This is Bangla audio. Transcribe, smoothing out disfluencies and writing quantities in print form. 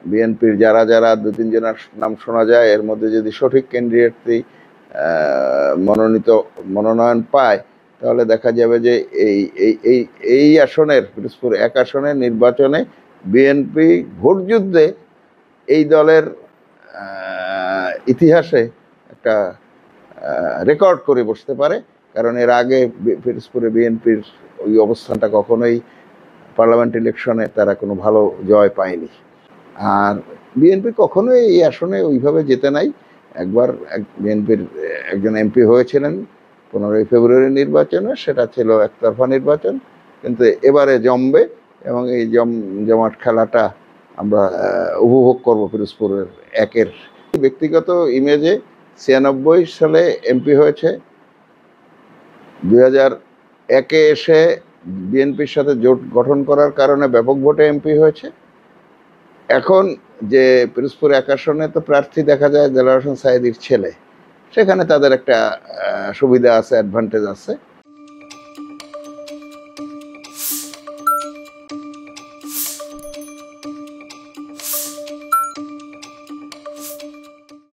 বিএনপির যারা যারা দু তিনজনের নাম শোনা যায়, এর মধ্যে যদি সঠিক ক্যান্ডিডেটই মনোনয়ন পায়, তাহলে দেখা যাবে যে এই এই এই এই আসনের, পিরোজপুর ১ আসনের নির্বাচনে বিএনপি ভোটযুদ্ধে এই দলের ইতিহাসে একটা রেকর্ড করে বসতে পারে। কারণ এর আগে পিরোজপুরে বিএনপির ওই অবস্থানটা কখনোই পার্লামেন্ট ইলেকশনে তারা কোনো ভালো জয় পায়নি। আর বিএনপি কখনোই এই আসনে ওইভাবে যেতে নাই। একবার বিএনপির একজন এমপি হয়েছিলেন 15ই ফেব্রুয়ারি নির্বাচনে, সেটা ছিল একতরফা নির্বাচন, কিন্তু এবারে জমবে এবং এই জমাট খেলাটা আমরা উপভোগ করব পিরোজপুরের ১-এর। ব্যক্তিগত ইমেজে 96 সালে এমপি হয়েছে, 2001-এ এসে বিএনপির সাথে জোট গঠন করার কারণে ব্যাপক ভোটে এমপি হয়েছে। এখন যে পিরোজপুর ১ আসনে তো প্রার্থী দেখা যায় দেলোয়ার হোসেন সাঈদীর ছেলে, সেখানে তাদের একটা সুবিধা আছে, অ্যাডভান্টেজ আছে।